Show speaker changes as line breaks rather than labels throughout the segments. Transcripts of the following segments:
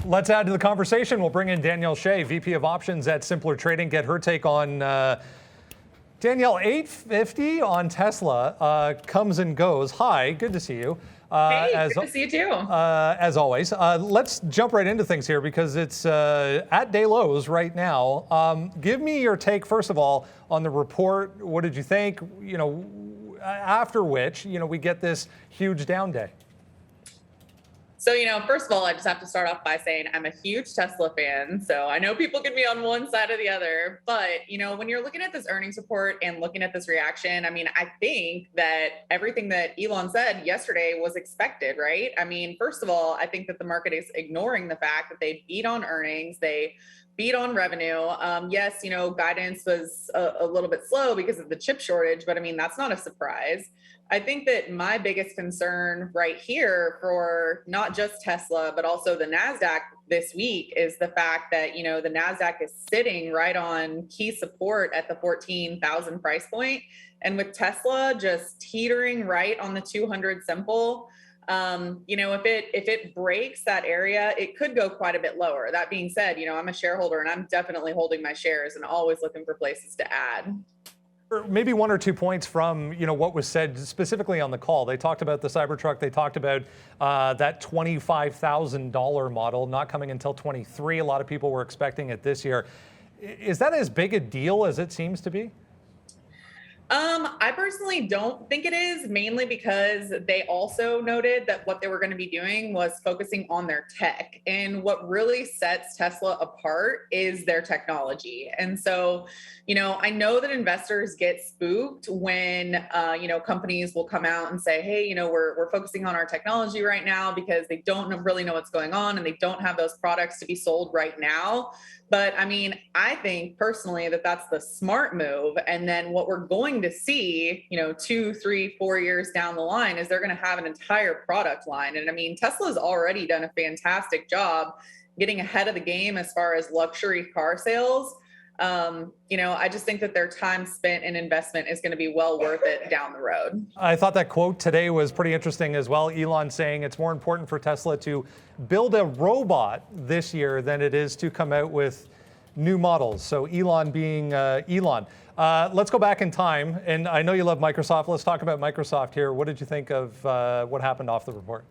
Let's add to the conversation. We'll bring in Danielle Shay, VP of Options at Simpler Trading, get her take on Danielle, 850 on Tesla comes and goes. Hi, good to see you.
Hey, good to see you too.
As always. Let's jump right into things here because it's at day lows right now. Give me your take, first of all, on the report. What did you think? You know, after which, you know, we get this huge down day.
So, first of all, I just have to start off by saying I'm a huge Tesla fan. So I know people can be on one side or the other, but, when you're looking at this earnings report and looking at this reaction, I mean, I think that everything that Elon said yesterday was expected, right? I mean, first of all, I think that the market is ignoring the fact that they beat on earnings. They beat on revenue. Yes, guidance was a little bit slow because of the chip shortage, but I mean, that's not a surprise. I think that my biggest concern right here for not just Tesla, but also the NASDAQ this week is the fact that, the NASDAQ is sitting right on key support at the 14,000 price point. And with Tesla just teetering right on the 200 simple, if it breaks that area, it could go quite a bit lower. That being said, I'm a shareholder and I'm definitely holding my shares and always looking for places to add.
Maybe one or two points from what was said specifically on the call. They talked about the Cybertruck. They talked about that $25,000 model not coming until 23. A lot of people were expecting it this year. Is that as big a deal as it seems to be?
I personally don't think it is, mainly because they also noted that what they were going to be doing was focusing on their tech. And what really sets Tesla apart is their technology. And so, I know that investors get spooked when, companies will come out and say, hey, we're focusing on our technology right now because they don't really know what's going on and they don't have those products to be sold right now. But I mean, I think personally that that's the smart move. And then what we're going to see, 2, 3, 4 years down the line is they're going to have an entire product line. And I mean, Tesla's already done a fantastic job getting ahead of the game as far as luxury car sales. I just think that their time spent in investment is going to be well worth it down the road.
I thought that quote today was pretty interesting as well. Elon saying it's more important for Tesla to build a robot this year than it is to come out with new models. So Elon being Elon. Let's go back in time. And I know you love Microsoft. Let's talk about Microsoft here. What did you think of what happened off the report?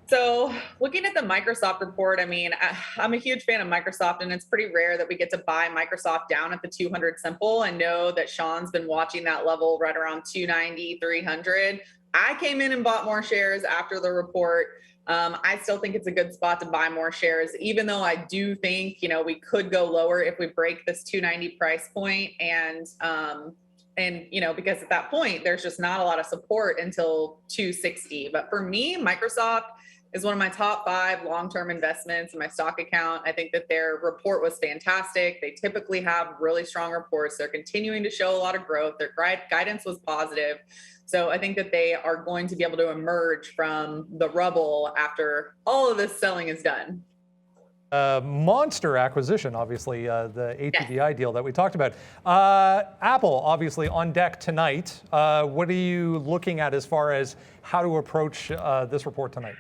So looking at the Microsoft report, I mean, I'm a huge fan of Microsoft, and it's pretty rare that we get to buy Microsoft down at the 200 simple. I know that Sean's been watching that level right around 290, 300. I came in and bought more shares after the report. I still think it's a good spot to buy more shares, even though I do think, we could go lower if we break this 290 price point. And because at that point, there's just not a lot of support until 260. But for me, Microsoft is one of my top 5 long-term investments in my stock account. I think that their report was fantastic. They typically have really strong reports. They're continuing to show a lot of growth. Their guidance was positive. So I think that they are going to be able to emerge from the rubble after all of this selling is done.
Monster acquisition, obviously, the AAPL deal that we talked about. Apple, obviously, on deck tonight. What are you looking at as far as how to approach this report tonight?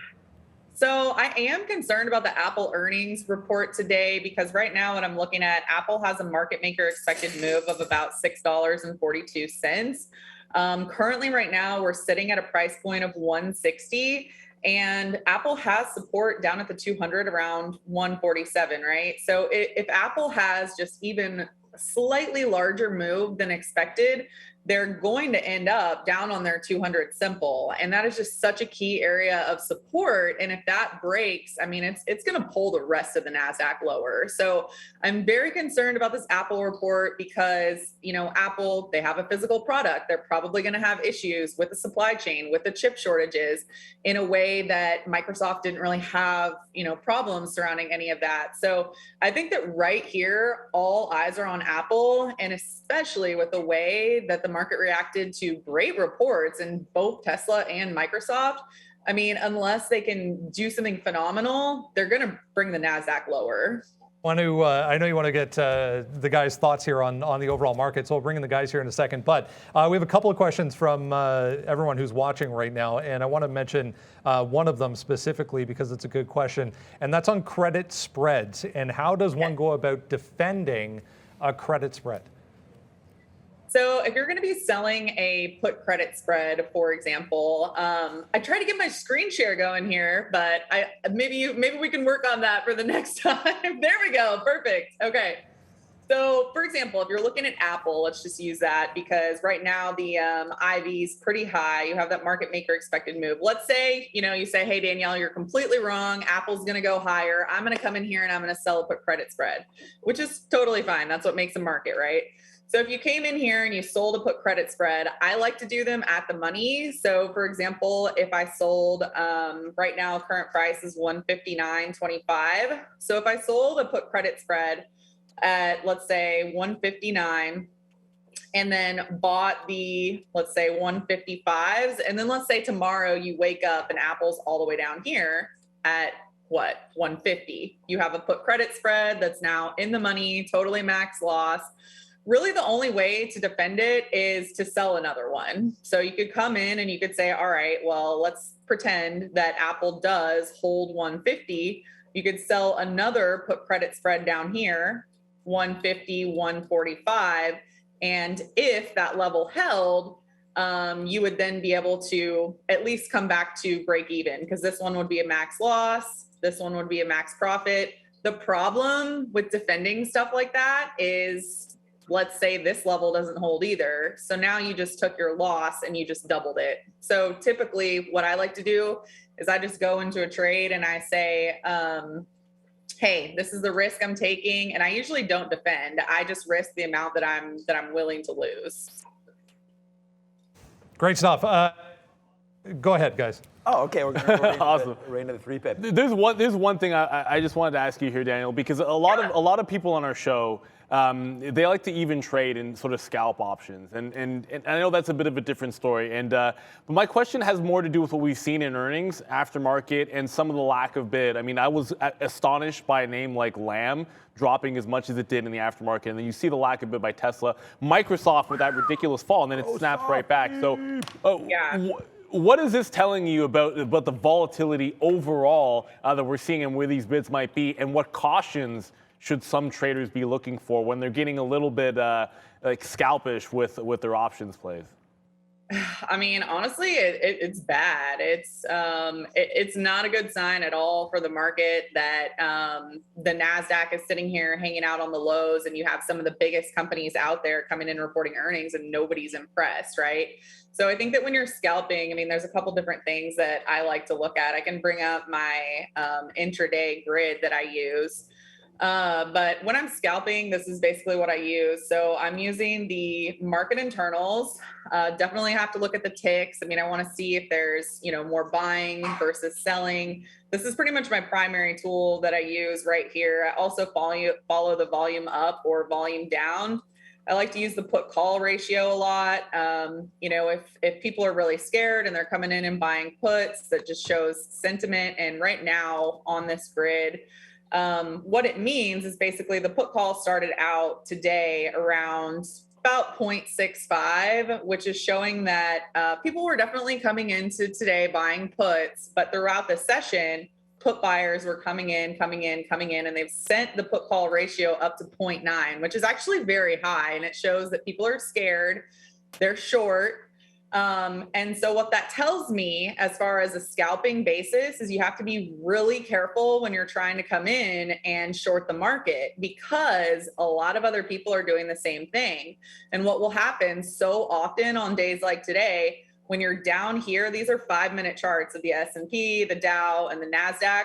So I am concerned about the Apple earnings report today because right now what I'm looking at, Apple has a market maker expected move of about $6.42. Currently right now we're sitting at a price point of 160. And Apple has support down at the 200 around 147, right? So if Apple has just even a slightly larger move than expected, they're going to end up down on their 200 simple. And that is just such a key area of support. And if that breaks, I mean, it's going to pull the rest of the NASDAQ lower. So I'm very concerned about this Apple report because, Apple, they have a physical product. They're probably going to have issues with the supply chain, with the chip shortages in a way that Microsoft didn't really have, problems surrounding any of that. So I think that right here, all eyes are on Apple, and especially with the way that the market reacted to great reports in both Tesla and Microsoft. I mean, unless they can do something phenomenal, they're going to bring the NASDAQ lower.
I know you want to get the guys' thoughts here on the overall market, so we'll bring in the guys here in a second. But we have a couple of questions from everyone who's watching right now, and I want to mention one of them specifically because it's a good question, and that's on credit spreads. And how does one go about defending a credit spread?
So if you're going to be selling a put credit spread, for example, I try to get my screen share going here, but maybe we can work on that for the next time. There we go. Perfect. Okay. So for example, if you're looking at Apple, let's just use that because right now the IV is pretty high. You have that market maker expected move. Let's say, you say, hey, Danielle, you're completely wrong. Apple's going to go higher. I'm going to come in here and I'm going to sell a put credit spread, which is totally fine. That's what makes a market, right? So if you came in here and you sold a put credit spread, I like to do them at the money. So for example, if I sold, right now, current price is 159.25. So if I sold a put credit spread at, let's say 159 and then bought the, let's say 155s. And then let's say tomorrow you wake up and Apple's all the way down here at what? 150. You have a put credit spread that's now in the money, totally max loss. Really the only way to defend it is to sell another one. So you could come in and you could say, all right, well, let's pretend that Apple does hold 150. You could sell another put credit spread down here, 150, 145. And if that level held, you would then be able to at least come back to break even because this one would be a max loss. This one would be a max profit. The problem with defending stuff like that is, let's say this level doesn't hold either. So now you just took your loss and you just doubled it. So typically what I like to do is I just go into a trade and I say, hey, this is the risk I'm taking. And I usually don't defend. I just risk the amount that I'm willing to lose.
Great stuff. Go ahead, guys.
Oh, okay. We're going to go
Awesome.
right into the 3-pip.
There's one thing I just wanted to ask you here, Daniel, because a lot of people on our show, they like to even trade and sort of scalp options, and I know that's a bit of a different story. But my question has more to do with what we've seen in earnings, aftermarket, and some of the lack of bid. I mean, I was astonished by a name like Lam dropping as much as it did in the aftermarket, and then you see the lack of bid by Tesla, Microsoft with that ridiculous fall, and then it snaps right back. So, what is this telling you about the volatility overall that we're seeing and where these bids might be, and what cautions should some traders be looking for when they're getting a little bit like scalpish with their options plays?
I mean, honestly, it's bad. It's not a good sign at all for the market that the NASDAQ is sitting here hanging out on the lows and you have some of the biggest companies out there coming in reporting earnings and nobody's impressed, right? So I think that when you're scalping, I mean, there's a couple different things that I like to look at. I can bring up my intraday grid that I use. But when I'm scalping, this is basically what I use. So I'm using the market internals. Definitely have to look at the ticks. I mean, I want to see if there's, more buying versus selling. This is pretty much my primary tool that I use right here. I also follow the volume up or volume down. I like to use the put call ratio a lot. If people are really scared and they're coming in and buying puts, that just shows sentiment. And right now on this grid, what it means is basically the put call started out today around about 0.65, which is showing that people were definitely coming into today buying puts, but throughout the session, put buyers were coming in, and they've sent the put call ratio up to 0.9, which is actually very high. And it shows that people are scared, they're short. And so what that tells me as far as a scalping basis is you have to be really careful when you're trying to come in and short the market because a lot of other people are doing the same thing. And what will happen so often on days like today, when you're down here, these are 5-minute charts of the S&P, the Dow, and the NASDAQ.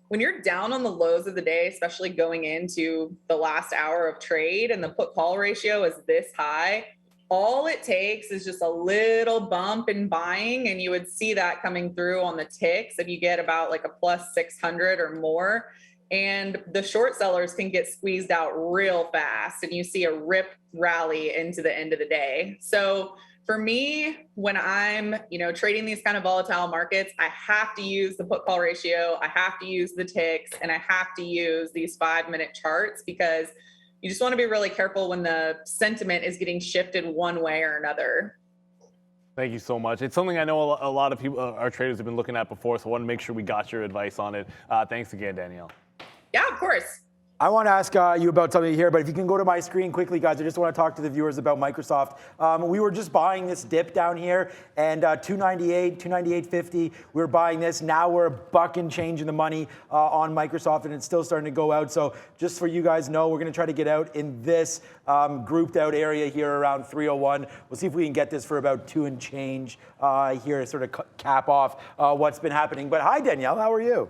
When you're down on the lows of the day, especially going into the last hour of trade and the put call ratio is this high, all it takes is just a little bump in buying, and you would see that coming through on the ticks if you get about like a plus 600 or more. And the short sellers can get squeezed out real fast, and you see a rip rally into the end of the day. So For me, when I'm, trading these kind of volatile markets, I have to use the put call ratio. I have to use the ticks, and I have to use these 5-minute charts, because you just want to be really careful when the sentiment is getting shifted one way or another.
Thank you so much. It's something I know a lot of people, our traders, have been looking at before, so I want to make sure we got your advice on it. Thanks again, Danielle.
Yeah, of course.
I want to ask you about something here, but if you can go to my screen quickly, guys, I just want to talk to the viewers about Microsoft. We were just buying this dip down here, and 298, 298.50, we were buying this. Now we're a buck and change in the money on Microsoft, and it's still starting to go out. So just for you guys know, we're going to try to get out in this grouped out area here around 301. We'll see if we can get this for about 2 and change here to sort of cap off what's been happening. But hi, Danielle, how are you?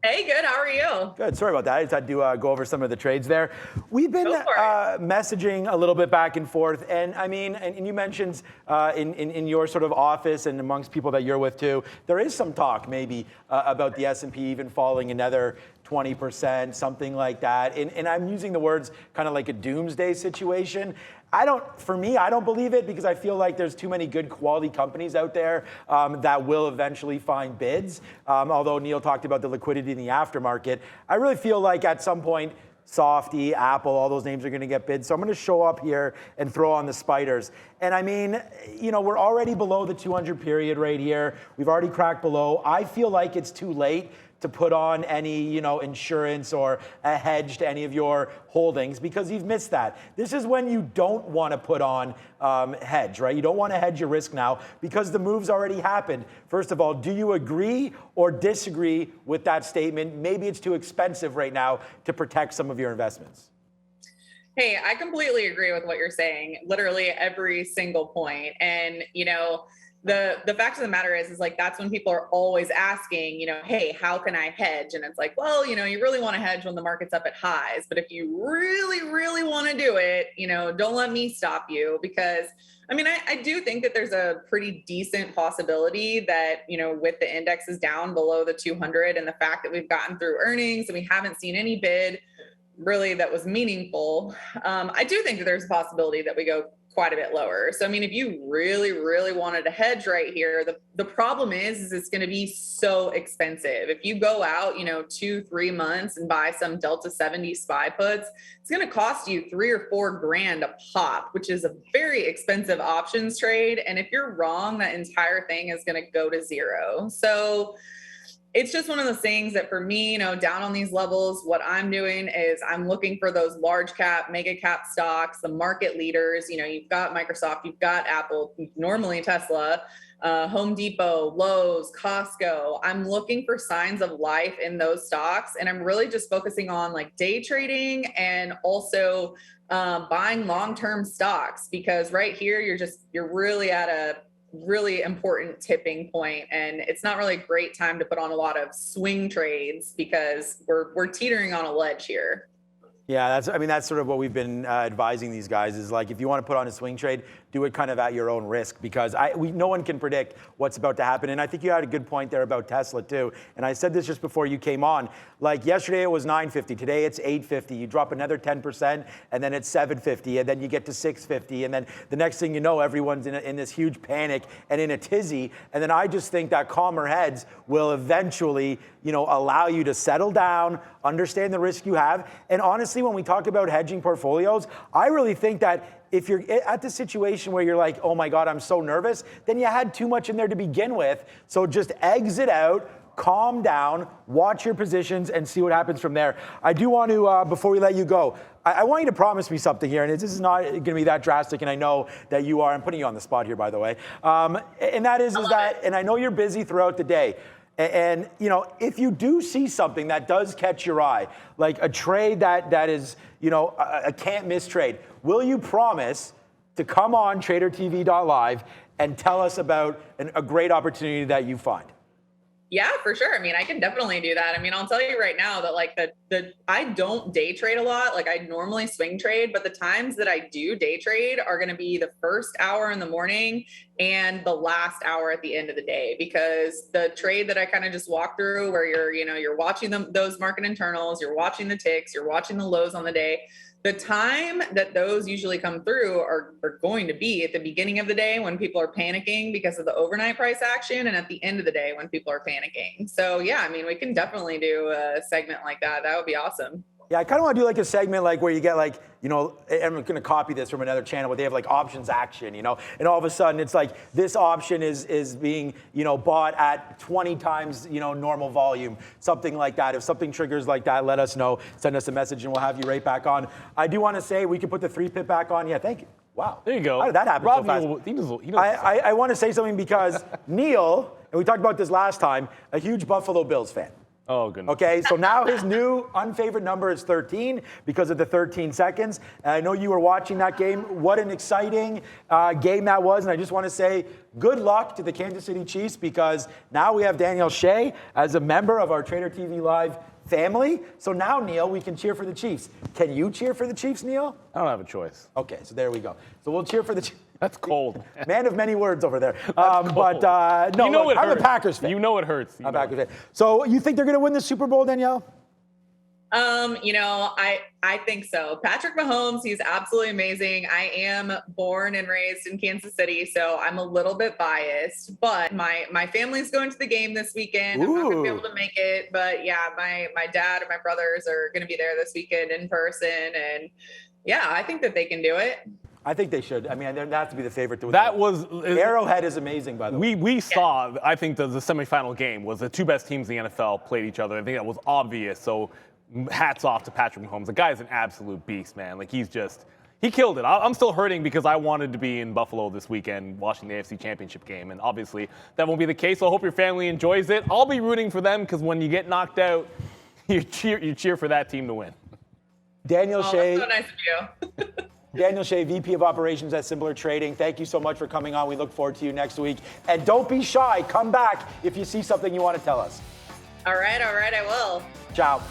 Hey, good. How are you?
Good. Sorry about that. I just had to go over some of the trades there. We've been messaging a little bit back and forth, and I mean, and you mentioned in your sort of office and amongst people that you're with too, there is some talk maybe about the S&P even falling another 20%, something like that. And I'm using the words kind of like a doomsday situation. For me, I don't believe it, because I feel like there's too many good quality companies out there that will eventually find bids. Although Neil talked about the liquidity in the aftermarket, I really feel like at some point, Softy, Apple, all those names are going to get bids. So I'm going to show up here and throw on the spiders. And I mean, we're already below the 200 period right here. We've already cracked below. I feel like it's too late to put on any, insurance or a hedge to any of your holdings, because you've missed that. This is when you don't want to put on hedge, right? You don't want to hedge your risk now because the move's already happened. First of all, do you agree or disagree with that statement? Maybe it's too expensive right now to protect some of your investments.
Hey, I completely agree with what you're saying. Literally every single point. And, the fact of the matter is like, that's when people are always asking, hey, how can I hedge? And it's like, well, you really want to hedge when the market's up at highs. But if you really, really want to do it, don't let me stop you, because I do think that there's a pretty decent possibility that, with the indexes down below the 200 and the fact that we've gotten through earnings and we haven't seen any bid really that was meaningful, I do think that there's a possibility that we go quite a bit lower. So, if you really, really wanted to hedge right here, the problem is it's going to be so expensive. If you go out, 2-3 months and buy some Delta 70 SPY puts, it's going to cost you $3 or $4 grand a pop, which is a very expensive options trade. And if you're wrong, that entire thing is going to go to zero. So it's just one of those things that for me, down on these levels, what I'm doing is I'm looking for those large cap, mega cap stocks, the market leaders. You've got Microsoft, you've got Apple, normally Tesla, Home Depot, Lowe's, Costco. I'm looking for signs of life in those stocks. And I'm really just focusing on like day trading and also buying long-term stocks, because right here, you're really at a really important tipping point, and it's not really a great time to put on a lot of swing trades because we're teetering on a ledge here.
Yeah, that's sort of what we've been advising these guys is like, if you want to put on a swing trade, do it kind of at your own risk, because no one can predict what's about to happen. And I think you had a good point there about Tesla too. And I said this just before you came on. Like yesterday it was 950, today it's 850. You drop another 10%, and then it's 750, and then you get to 650, and then the next thing you know, everyone's in this huge panic and in a tizzy. And then I just think that calmer heads will eventually, allow you to settle down, understand the risk you have. And honestly, when we talk about hedging portfolios, I really think that if you're at the situation where you're like, oh my God, I'm so nervous, then you had too much in there to begin with. So just exit out, calm down, watch your positions, and see what happens from there. I do want to, before we let you go, I want you to promise me something here, and this is not going to be that drastic, and I know that you are. I'm putting you on the spot here, by the way. And that is that, and I know you're busy throughout the day. And if you do see something that does catch your eye, like a trade that is, a can't miss trade, will you promise to come on TraderTV.Live and tell us about a great opportunity that you find?
Yeah, for sure. I can definitely do that. I'll tell you right now that like I don't day trade a lot. Like I normally swing trade, but the times that I do day trade are going to be the first hour in the morning and the last hour at the end of the day, because the trade that I kind of just walked through where you're watching those market internals, you're watching the ticks, you're watching the lows on the day, the time that those usually come through are going to be at the beginning of the day when people are panicking because of the overnight price action, and at the end of the day when people are panicking. So yeah, I mean, we can definitely do a segment like that. That would be awesome.
Yeah, I kind of want to do like a segment like where you get like, I'm going to copy this from another channel where they have like options action, and all of a sudden it's like this option is being, bought at 20 times, normal volume, something like that. If something triggers like that, let us know, send us a message and we'll have you right back on. I do want to say we can put the 3-pip back on. Yeah, thank you. Wow.
There you go.
How did that happen
Rob,
so fast?
he knows
I want to say something because Neil, and we talked about this last time, a huge Buffalo Bills fan.
Oh, goodness.
Okay, so now his new unfavored number is 13 because of the 13 seconds. And I know you were watching that game. What an exciting game that was. And I just want to say good luck to the Kansas City Chiefs, because now we have Danielle Shay as a member of our Trader TV Live family. So now, Neil, we can cheer for the Chiefs. Can you cheer for the Chiefs, Neil?
I don't have a choice.
Okay, so there we go. So we'll cheer for the Chiefs.
That's cold.
Man of many words over there. But no, look, I'm a Packers fan.
You know it hurts.
I'm a Packers fan. So you think they're going to win the Super Bowl, Danielle?
I think so. Patrick Mahomes, he's absolutely amazing. I am born and raised in Kansas City, so I'm a little bit biased, but my family's going to the game this weekend. I'm not going to be able to make it, but yeah, my dad and my brothers are going to be there this weekend in person, and yeah, I think that they can do it.
I think they should. I mean, they have to be the favorite to win.
That was
Arrowhead is amazing, by the way.
We saw. I think the semifinal game was the two best teams in the NFL played each other. I think that was obvious. So hats off to Patrick Mahomes. The guy's an absolute beast, man. Like he killed it. I'm still hurting because I wanted to be in Buffalo this weekend watching the AFC Championship game, and obviously that won't be the case. So I hope your family enjoys it. I'll be rooting for them because when you get knocked out, you cheer for that team to win.
Danielle Shay.
That's so nice of you.
Danielle Shay, VP of Operations at Similar Trading. Thank you so much for coming on. We look forward to you next week. And don't be shy. Come back if you see something you want to tell us.
All right, I will.
Ciao.